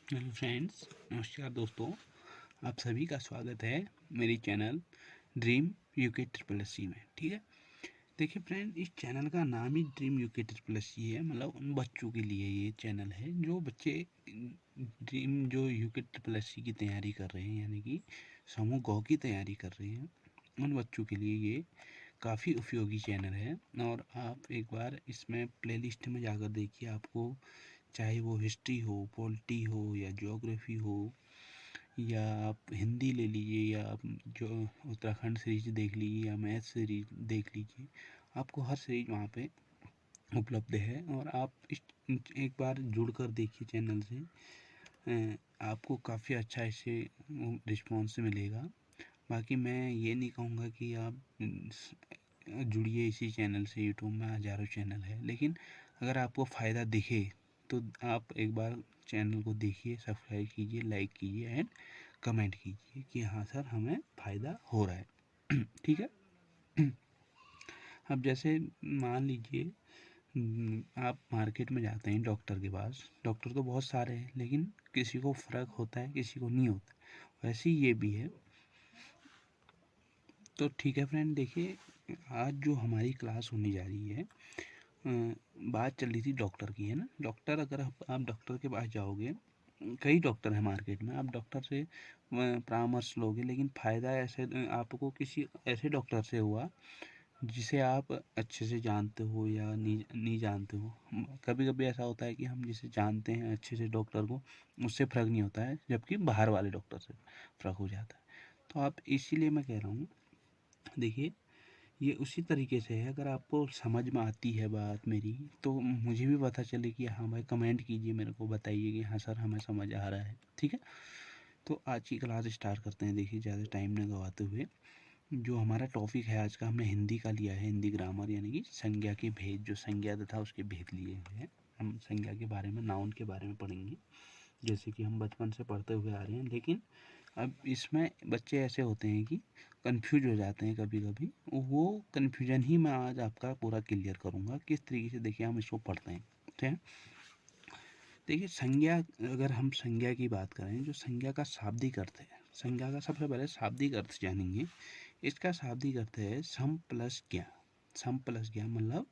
Hello friends, नमस्कार दोस्तों। आप सभी का स्वागत है मेरी channel dream UK triple S C में। ठीक है, देखिए फ्रेंड, इस चैनल का नाम ही dream UK triple S C है। मतलब उन बच्चों के लिए ये चैनल है जो बच्चे ड्रीम जो यूके ट्रिपल एस सी की तैयारी कर रहे हैं, यानी कि समूह गौ की तैयारी कर रहे हैं। उन बच्चों के लिए ये काफ़ी उपयोगी चैनल है। और आप एक बार इसमें प्लेलिस्ट में जाकर देखिए, आपको चाहे वो हिस्ट्री हो, पॉलिटी हो या ज्योग्राफी हो, या आप हिंदी ले लीजिए, या आप जो उत्तराखंड सीरीज देख लीजिए, या मैथ सीरीज देख लीजिए, आपको हर सीरीज वहाँ पे उपलब्ध है। और आप इस एक बार जुड़कर देखिए चैनल से, आपको काफ़ी अच्छा इससे रिस्पॉन्स मिलेगा। बाकी मैं ये नहीं कहूँगा कि आप जुड़िए इसी चैनल से, यूट्यूब में हज़ारों चैनल है, लेकिन अगर आपको फ़ायदा दिखे तो आप एक बार चैनल को देखिए, सब्सक्राइब कीजिए, लाइक कीजिए एंड कमेंट कीजिए कि हाँ सर, हमें फ़ायदा हो रहा है। ठीक है। अब जैसे मान लीजिए आप मार्केट में जाते हैं डॉक्टर के पास। डॉक्टर तो बहुत सारे हैं, लेकिन किसी को फ़र्क होता है, किसी को नहीं होता। वैसे ही ये भी है। तो ठीक है फ्रेंड, देखिए आज जो हमारी क्लास होने जा रही है, बात चल रही थी डॉक्टर की, है ना। डॉक्टर, अगर आप डॉक्टर के पास जाओगे, कई डॉक्टर हैं मार्केट में, आप डॉक्टर से परामर्श लोगे, लेकिन फ़ायदा ऐसे आपको किसी ऐसे डॉक्टर से हुआ जिसे आप अच्छे से जानते हो या नहीं जानते हो। कभी कभी ऐसा होता है कि हम जिसे जानते हैं अच्छे से डॉक्टर को, उससे फ़र्क नहीं होता है, जबकि बाहर वाले डॉक्टर से फ़र्क हो जाता है। तो आप, इसीलिए मैं कह रहा हूँ, देखिए ये उसी तरीके से है। अगर आपको समझ में आती है बात मेरी, तो मुझे भी पता चले कि हाँ भाई, कमेंट कीजिए, मेरे को बताइए कि हाँ सर, हमें समझ आ रहा है। ठीक है, तो आज की क्लास स्टार्ट करते हैं। देखिए ज़्यादा टाइम न गवाते हुए, जो हमारा टॉपिक है आज का, हमने हिंदी का लिया है, हिंदी ग्रामर, यानी कि संज्ञा के भेद, जो संज्ञा तथा उसके भेद लिए हुए हैं। हम संज्ञा के बारे में, नाउन के बारे में पढ़ेंगे, जैसे कि हम बचपन से पढ़ते हुए आ रहे हैं। लेकिन अब इसमें बच्चे ऐसे होते हैं कि कंफ्यूज हो जाते हैं कभी कभी। वो कंफ्यूजन ही मैं आज आपका पूरा क्लियर करूँगा, किस तरीके से देखिए हम इसको पढ़ते हैं। ठीक है, देखिए संज्ञा, अगर हम संज्ञा की बात करें, जो संज्ञा का शाब्दिक अर्थ है, संज्ञा का सबसे पहले शाब्दिक अर्थ जानेंगे। इसका शाब्दिक अर्थ है सम प्लस ज्ञान। सम प्लस ज्ञान मतलब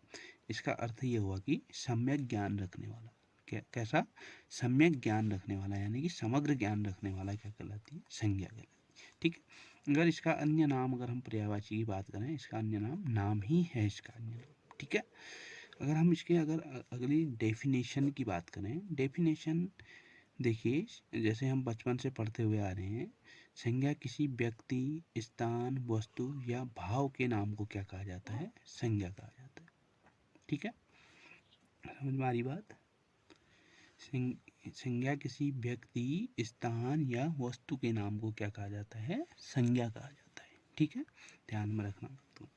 इसका अर्थ ये हुआ कि सम्यक ज्ञान रखने वाला। कैसा? सम्यक ज्ञान रखने वाला, यानी कि समग्र ज्ञान रखने वाला क्या कहलाती है? संज्ञा कहलाती है। ठीक है, अगर इसका अन्य नाम, अगर हम पर्यायवाची की बात करें, इसका अन्य नाम, नाम ही है इसका अन्य नाम। ठीक है, अगर हम इसके, अगर अगली डेफिनेशन की बात करें, डेफिनेशन देखिए, जैसे हम बचपन से पढ़ते हुए आ रहे हैं, संज्ञा किसी व्यक्ति, स्थान, वस्तु या भाव के नाम को क्या कहा जाता है? संज्ञा कहा जाता है। ठीक है, समझ में आ रही बात? संज्ञा किसी व्यक्ति, स्थान या वस्तु के नाम को क्या कहा जाता है? संज्ञा कहा जाता है। ठीक है, ध्यान में रखना तो।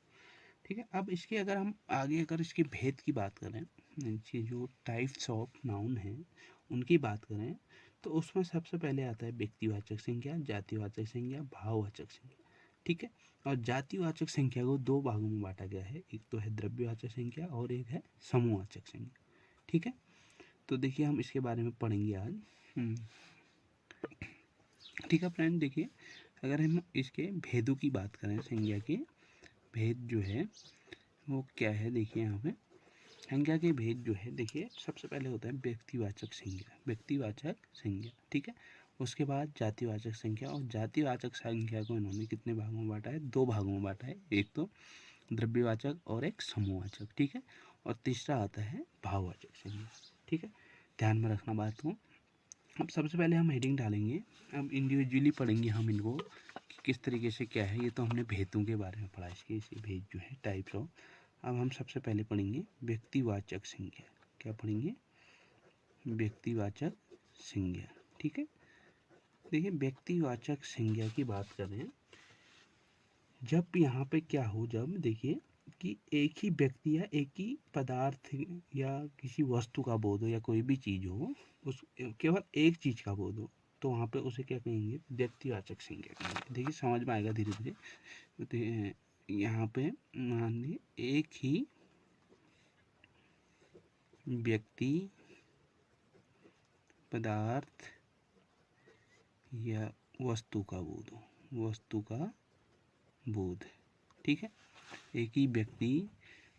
ठीक है, अब इसके, अगर हम आगे, अगर इसके भेद की बात करें, इसके जो टाइप्स ऑफ नाउन हैं उनकी बात करें, तो उसमें सबसे पहले आता है व्यक्तिवाचक संज्ञा, जातिवाचक संज्ञा, भाववाचक संज्ञा। ठीक है, और जातिवाचक संख्या को दो भागों में बांटा गया है, एक तो है द्रव्यवाचक संख्या और एक है समूहवाचक संख्या। ठीक है, तो देखिए हम इसके बारे में पढ़ेंगे आज। ठीक है फ्रेंड, देखिए अगर हम इसके भेदों की बात करें, संज्ञा के भेद जो है वो क्या है, देखिए यहाँ पे संज्ञा के भेद जो है, देखिए सबसे पहले होता है व्यक्तिवाचक संज्ञा, व्यक्तिवाचक संज्ञा। ठीक है, उसके बाद जातिवाचक संख्या, और जातिवाचक संख्या को इन्होंने कितने भागों में बांटा है? दो भागों में बांटा है, एक तो द्रव्यवाचक और एक समूहवाचक। ठीक है, और तीसरा आता है भाववाचक संज्ञा। ठीक है, ध्यान में रखना बात को। अब सबसे पहले हम हेडिंग डालेंगे, अब इंडिविजुअली पढ़ेंगे हम इनको कि किस तरीके से क्या है। ये तो हमने भेदों के बारे में पढ़ा, इसके इसे भेद जो है, टाइप्स ऑफ। अब हम सबसे पहले पढ़ेंगे व्यक्तिवाचक संज्ञा। क्या पढ़ेंगे? व्यक्तिवाचक संज्ञा। ठीक है, देखिए व्यक्तिवाचक संज्ञा की बात करें, जब यहाँ पे क्या हो, जब देखिए कि एक ही व्यक्ति या एक ही पदार्थ या किसी वस्तु का बोध हो, या कोई भी चीज़ हो, उस केवल एक चीज़ का बोध हो, तो वहाँ पे उसे क्या कहेंगे? व्यक्तिवाचक संज्ञा कहेंगे। देखिए समझ में आएगा धीरे धीरे। तो यहाँ पे मान लीजिए एक ही व्यक्ति, पदार्थ या वस्तु का बोध हो, वस्तु का बोध, ठीक है। एक ही व्यक्ति,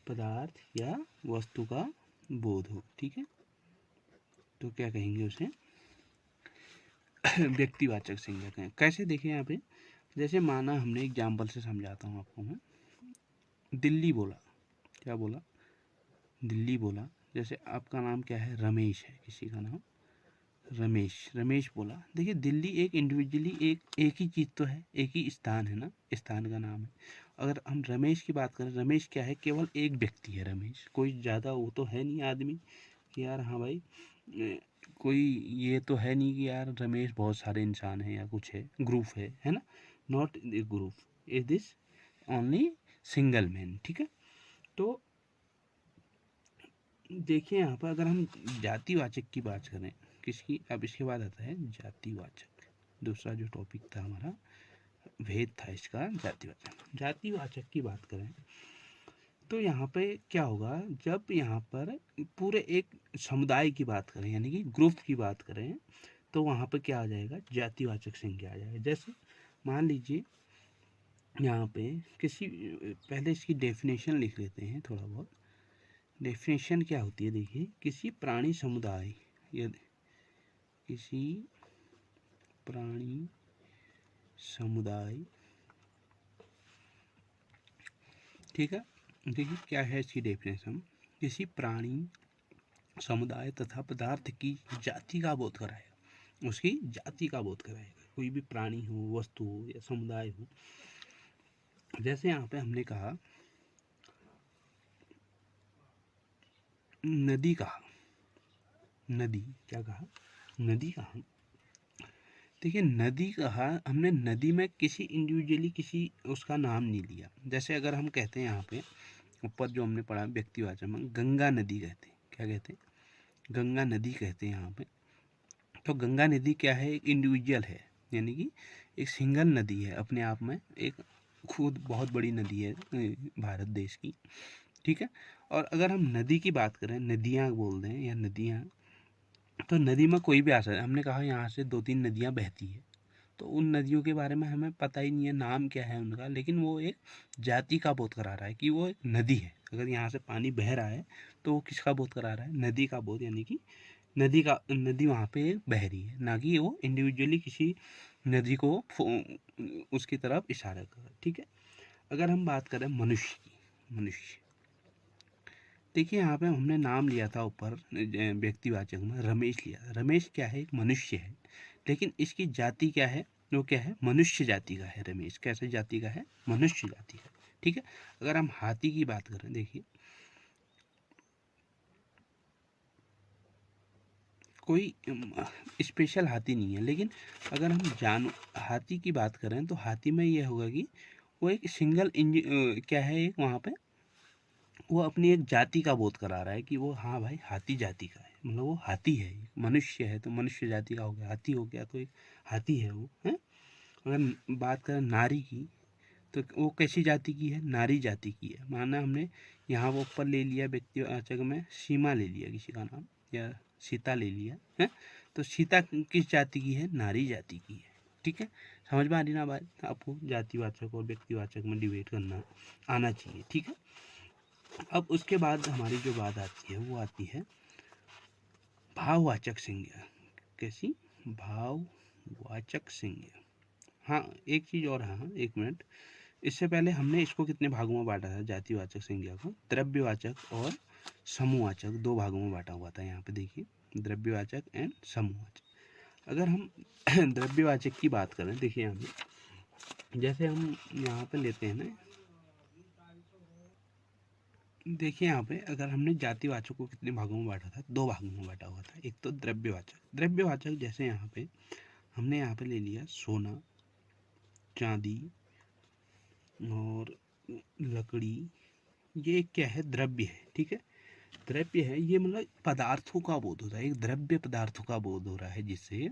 पदार्थ या वस्तु का बोध हो, ठीक है, तो क्या कहेंगे उसे व्यक्तिवाचक संज्ञा कहें। कैसे देखें यहाँ पे, जैसे माना हमने एग्जाम्पल से समझाता हूँ आपको मैं। दिल्ली बोला, क्या बोला, दिल्ली बोला। जैसे आपका नाम क्या है, रमेश है, किसी का नाम रमेश, रमेश बोला। देखिए दिल्ली एक इंडिविजुअली एक ही चीज़ तो है, एक ही स्थान है ना, स्थान का नाम है। अगर हम रमेश की बात करें, रमेश क्या है, केवल एक व्यक्ति है रमेश, कोई ज़्यादा वो तो है नहीं आदमी कि यार हाँ भाई कोई ये तो है नहीं कि यार रमेश बहुत सारे इंसान हैं या कुछ है, ग्रुप है ना। Not a group, is this only single man, ठीक है। तो देखिए यहाँ पर अगर हम जातिवाचक की बात करें किसकी, अब इसके बाद आता है जातिवाचक। दूसरा जो टॉपिक था हमारा, भेद था इसका, जातिवाचक। जातिवाचक की बात करें तो यहाँ पे क्या होगा, जब यहाँ पर पूरे एक समुदाय की बात करें यानी कि ग्रुप की बात करें, तो वहाँ पे क्या आ जाएगा, जातिवाचक संज्ञा आ जाएगा। जैसे मान लीजिए यहाँ पे किसी, पहले इसकी डेफिनेशन लिख लेते हैं थोड़ा बहुत। डेफिनेशन क्या होती है, देखिए किसी प्राणी समुदाय या किसी प्राणी समुदाय, ठीक है। देखिए क्या है इसकी डेफिनेशन, किसी प्राणी समुदाय तथा पदार्थ की जाति का बोध कराएगा, उसकी जाति का बोध कराएगा। कोई भी प्राणी हो, वस्तु हो या समुदाय हो। जैसे यहाँ पे हमने कहा नदी, कहा नदी, क्या कहा, नदी कहा। देखिए नदी कहा हमने, नदी में किसी इंडिविजुअली किसी उसका नाम नहीं लिया। जैसे अगर हम कहते हैं यहाँ पे ऊपर जो हमने पढ़ा व्यक्तिवाचक में, गंगा नदी कहते हैं, क्या कहते हैं, गंगा नदी कहते हैं यहाँ पे। तो गंगा नदी क्या है, एक इंडिविजुअल है, यानी कि एक सिंगल नदी है अपने आप में, एक खुद बहुत बड़ी नदी है भारत देश की, ठीक है। और अगर हम नदी की बात करें, नदियाँ बोल दें या नदियाँ, तो नदी में कोई भी आ सकता है। हमने कहा यहाँ से 2-3 नदियाँ बहती है, तो उन नदियों के बारे में हमें पता ही नहीं है नाम क्या है उनका, लेकिन वो एक जाति का बोध करा रहा है कि वो एक नदी है। अगर यहाँ से पानी बह रहा है तो वो किसका बोध करा रहा है, नदी का बोध, यानी कि नदी वहाँ पे बह रही है, ना कि वो इंडिविजुअली किसी नदी को उसकी तरफ इशारा कर रहा है, ठीक है। अगर हम बात करें मनुष्य की, मनुष्य, देखिए यहाँ पे हमने नाम लिया था ऊपर व्यक्तिवाचक में, रमेश लिया। रमेश क्या है, एक मनुष्य है, लेकिन इसकी जाति क्या है, वो क्या है, मनुष्य जाति का है। रमेश कैसे जाति का है, मनुष्य जाति का, ठीक है। अगर हम हाथी की बात करें, देखिए कोई स्पेशल हाथी नहीं है, लेकिन अगर हम हाथी की बात करें तो हाथी में यह होगा कि वो एक सिंगल क्या है, एक वहाँ पे वो अपनी एक जाति का बोध करा रहा है कि वो हाँ भाई हाथी जाति का है, मतलब वो हाथी है। मनुष्य है तो मनुष्य जाति का हो गया, हाथी हो गया तो एक हाथी है वो है। अगर बात करें नारी की, तो वो कैसी जाति की है, नारी जाति की है। माना हमने यहाँ वो ऊपर ले लिया व्यक्तिवाचक में, सीमा ले लिया किसी का नाम, या सीता ले लिया है, तो सीता किस जाति की है, नारी जाति की है, ठीक है। समझ में आ रही ना बात आपको, जातिवाचक और व्यक्तिवाचक में डिबेट करना आना चाहिए, ठीक है। अब उसके बाद हमारी जो बात आती है वो आती है भाववाचक संज्ञा। कैसी, भाववाचक संज्ञा। हाँ एक चीज़ और, हाँ एक मिनट, इससे पहले हमने इसको कितने भागों में बांटा था, जातिवाचक संज्ञा को, द्रव्यवाचक और समूहवाचक, 2 भागों में बांटा हुआ था। यहाँ पे देखिए द्रव्यवाचक एंड समूहवाचक। अगर हम द्रव्यवाचक की बात करें, देखिए यहाँ पे जैसे हम यहाँ पे लेते हैं ना, देखिए यहाँ पे अगर हमने जातिवाचक को कितने भागों में बांटा था, 2 भागों में बांटा हुआ था। एक तो द्रव्यवाचक, द्रव्यवाचक जैसे यहाँ पे हमने यहाँ पे ले लिया सोना, चांदी और लकड़ी, ये क्या है, द्रव्य है, ठीक है। द्रव्य है, ये मतलब पदार्थों का बोध होता है, एक द्रव्य पदार्थों का बोध हो रहा है, जिससे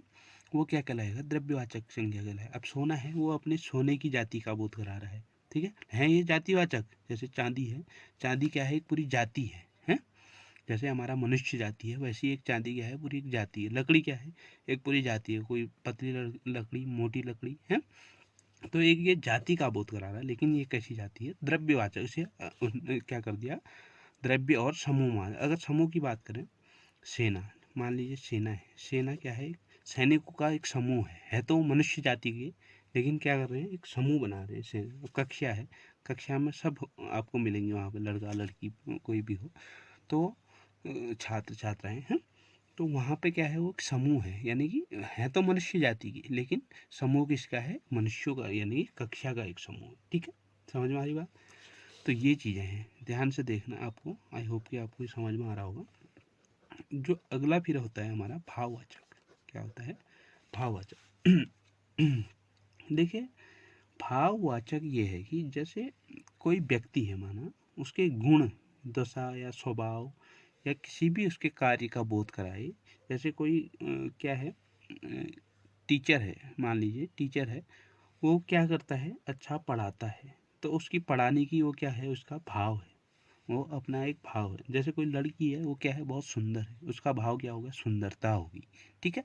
वो क्या कहलाएगा, द्रव्यवाचक संज्ञा कहलाएगा। अब सोना है, वो अपने सोने की जाति का बोध करा रहा है, ठीक है ये जातिवाचक। जैसे चांदी है, चांदी क्या है, एक पूरी जाति है, जैसे हमारा मनुष्य जाति है, वैसी एक चांदी क्या है, पूरी एक जाति है। लकड़ी क्या है, एक पूरी जाति है, कोई पतली लकड़ी, मोटी लकड़ी है। तो एक ये जाति का बोध करा रहा है, लेकिन ये कैसी जाति है, द्रव्यवाचक। इसे उसने क्या कर दिया, द्रव्य और समूह मान। अगर समूह की बात करें, सेना, मान लीजिए सेना है, सेना क्या है, सैनिकों का एक समूह है तो मनुष्य जाति के, लेकिन क्या कर रहे हैं, एक समूह बना रहे हैं। सेना कक्षा है, कक्षा में सब आपको मिलेंगे वहाँ पे, लड़का लड़की कोई भी हो, तो छात्र छात्राएं हैं। तो वहाँ पे क्या है, वो एक समूह है, यानी कि है तो मनुष्य जाति की, लेकिन समूह किसका है, मनुष्यों का, यानी कक्षा का एक समूह है। ठीक है, समझ में आ रही बात। तो ये चीज़ें हैं, ध्यान से देखना आपको। आई होप कि आपको ये समझ में आ रहा होगा। जो अगला फिर होता है हमारा भाववाचक। क्या होता है, भाववाचक। देखिए, भाववाचक ये है कि जैसे कोई व्यक्ति है, माना उसके गुण, दशा या स्वभाव या किसी भी उसके कार्य का बोध कराए। जैसे कोई क्या है, टीचर है, मान लीजिए टीचर है, वो क्या करता है, अच्छा पढ़ाता है, तो उसकी पढ़ाने की वो क्या है, उसका भाव है, वो अपना एक भाव है। जैसे कोई लड़की है, वो क्या है, बहुत सुंदर है, उसका भाव क्या होगा, सुंदरता होगी। ठीक है,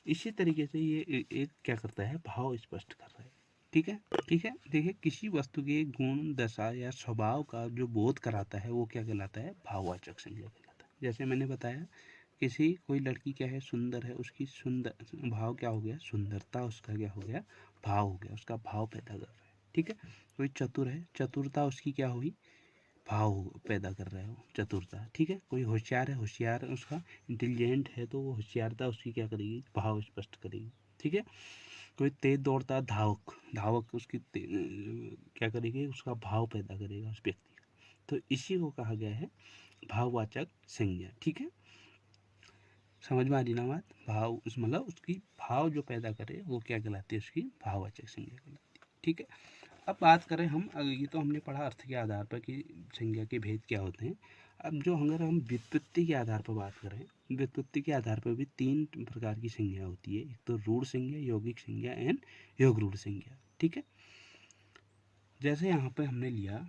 इसी तरीके से ये एक क्या करता है, भाव स्पष्ट कर रहा है। ठीक है, ठीक है। देखिए, किसी वस्तु के गुण, दशा या स्वभाव का जो बोध कराता है, वो क्या कहलाता है, भाववाचक संज्ञा कहलाता है। जैसे मैंने बताया, किसी कोई लड़की क्या है, सुंदर है, उसकी सुंदर भाव क्या हो गया, सुंदरता उसका क्या हो गया, भाव हो गया, उसका भाव पैदा कर रहा है। ठीक है, कोई चतुर है, चतुरता उसकी क्या हुई, भाव पैदा कर रहा है वो, चतुरता। ठीक है, कोई होशियार है, होशियार उसका इंटेलिजेंट है, तो वो होशियारता उसकी क्या करेगी, भाव स्पष्ट करेगी। ठीक है, कोई तेज दौड़ता, धावक, धावक उसकी क्या करेगी, उसका भाव पैदा करेगा उस व्यक्ति का। तो इसी को कहा गया है भाववाचक संज्ञा। ठीक है, समझ में आ रही ना बात। भाव उस मतलब उसकी भाव जो पैदा करे, वो क्या कहलाती है, उसकी भाववाचक संज्ञा कहलाती है। ठीक है, अब बात करें हम, ये तो हमने पढ़ा अर्थ के आधार पर कि संज्ञा के भेद क्या होते हैं। अब जो अगर हम व्युत्पत्ति के आधार पर बात करें, व्युत्पत्ति के आधार पर भी 3 प्रकार की संज्ञा होती है। एक तो रूढ़ संज्ञा, यौगिक संज्ञा एंड योग रूढ़ संज्ञा। ठीक है, जैसे यहाँ पे हमने लिया,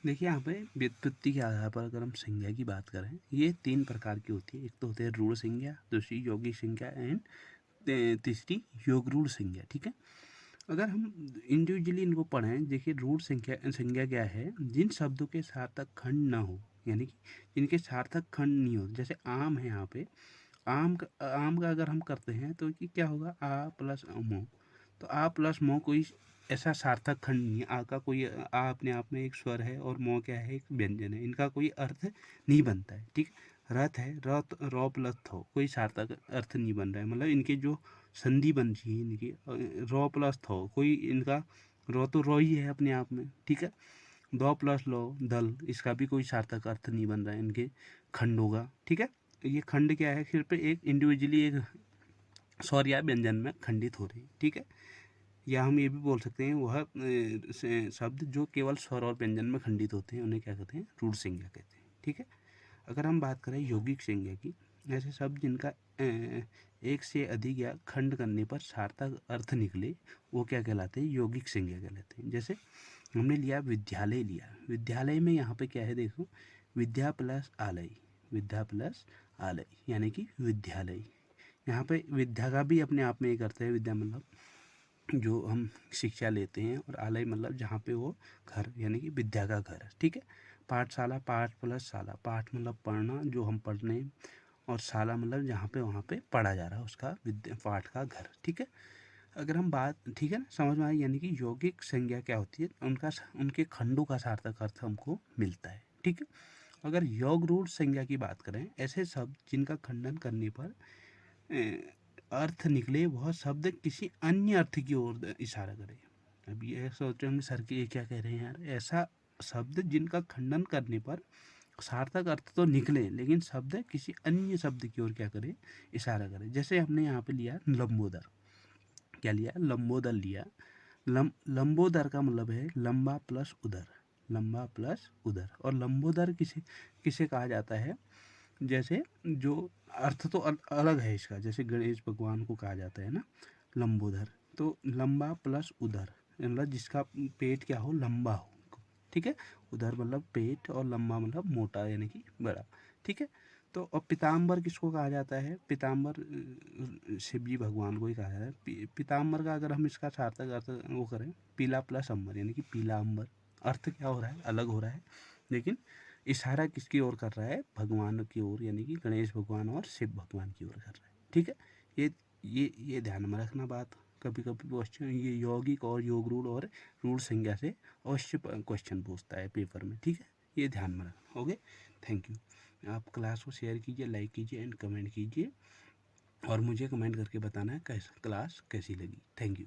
देखिए यहाँ पे व्युत्पत्ति के आधार पर अगर हम संज्ञा की बात करें, ये 3 प्रकार की होती है। एक तो होते हैं रूढ़ संज्ञा, दूसरी यौगिक संज्ञा एंड तीसरी योग रूढ़ संज्ञा। ठीक है, अगर हम इंडिविजुअली इनको पढ़ें, देखिए रूढ़ संज्ञा क्या है, जिन शब्दों के सार्थक खंड ना हो, यानी कि जिनके सार्थक खंड नहीं हो। जैसे आम है, यहाँ पे आम का अगर हम करते हैं तो ये क्या होगा, आ प्लस मो। तो आ प्लस मो कोई ऐसा सार्थक खंड नहीं है। आ का कोई, आ अपने आप में एक स्वर है और मो क्या है, एक व्यंजन है, इनका कोई अर्थ नहीं बनता है। ठीक, रथ है, रथ रौ प्लस थो, कोई सार्थक अर्थ नहीं बन रहा है, मतलब इनके जो संधि बन रही है इनकी, रौ प्लस थो, कोई इनका, रौ तो रौ ही है अपने आप में। ठीक है, दो प्लस लो दल, इसका भी कोई सार्थक अर्थ नहीं बन रहा है, इनके खंड होगा। ठीक है, ये खंड क्या है, सिर्फ एक इंडिविजुअली एक स्वर या व्यंजन में खंडित हो रही है। ठीक है, या हम ये भी बोल सकते हैं, वह शब्द जो केवल स्वर और व्यंजन में खंडित होते हैं, उन्हें क्या कहते हैं, रूढ़ संज्ञा कहते हैं। ठीक है, अगर हम बात करें यौगिक संज्ञा की, ऐसे शब्द जिनका एक से अधिक या खंड करने पर सार्थक अर्थ निकले, वो क्या कहलाते हैं, यौगिक संज्ञा कहलाते हैं। जैसे हमने लिया विद्यालय, लिया विद्यालय में यहाँ पे क्या है, देखो, विद्या प्लस आलय, विद्या प्लस आलय यानी कि विद्यालय। यहाँ पे विद्या का भी अपने आप में एक अर्थ है, विद्या मतलब जो हम शिक्षा लेते हैं, और आलय मतलब जहाँ पे वो घर, यानी कि विद्या का घर है। ठीक है, पाठशाला, पाठ प्लस शाला, पाठ मतलब पढ़ना, जो हम पढ़ने, और शाला मतलब जहाँ पे वहाँ पे पढ़ा जा रहा है, उसका विद्या पाठ का घर। ठीक है, अगर हम बात, ठीक है ना, समझ में आई। यानी कि यौगिक संज्ञा क्या होती है, उनके खंडों का सार्थक अर्थ हमको मिलता है। ठीक है, अगर योग रूढ़ संज्ञा की बात करें, ऐसे शब्द जिनका खंडन करने पर अर्थ निकले, वह शब्द किसी अन्य अर्थ की ओर इशारा करे। अब ये सोच रहे होंगे, सर की ये क्या कह रहे हैं यार, ऐसा शब्द जिनका खंडन करने पर सार्थक अर्थ तो निकले, लेकिन शब्द किसी अन्य शब्द की ओर क्या करे, इशारा करे। जैसे हमने यहाँ पे लिया लंबोदर, क्या लिया, लंबोदर लिया। लंबोदर का मतलब है लंबा प्लस उदर, लंबा प्लस उदर। और लंबोदर किसे किसे कहा जाता है, जैसे जो अर्थ तो अलग है इसका, जैसे गणेश भगवान को कहा जाता है ना लंबोदर। तो लंबा प्लस उदर मतलब जिसका पेट क्या हो, लंबा हो। ठीक है, उधर मतलब पेट, और लंबा मतलब मोटा यानी कि बड़ा, ठीक है। तो और पीताम्बर किसको कहा जाता है? पीताम्बर शिव जी भगवान को ही कहा जाता है। पीताम्बर का अगर हम इसका सार्थक अर्थ वो करें, पीला प्लस अम्बर यानी कि पीला अम्बर, अर्थ क्या हो रहा है? अलग हो रहा है, लेकिन इशारा किसकी ओर कर रहा है? भगवान की ओर, यानी कि गणेश भगवान और शिव भगवान की ओर कर रहा है, ठीक है। ये ये ध्यान में रखना बात। कभी कभी क्वेश्चन ये यौगिक और योग रूल और रूल संज्ञा से अवश्य क्वेश्चन पूछता है पेपर में, ठीक है। ये ध्यान में रखना। Okay, thank you. आप क्लास को शेयर कीजिए, लाइक कीजिए एंड कमेंट कीजिए, और मुझे कमेंट करके बताना है कैसा क्लास कैसी लगी। Thank you.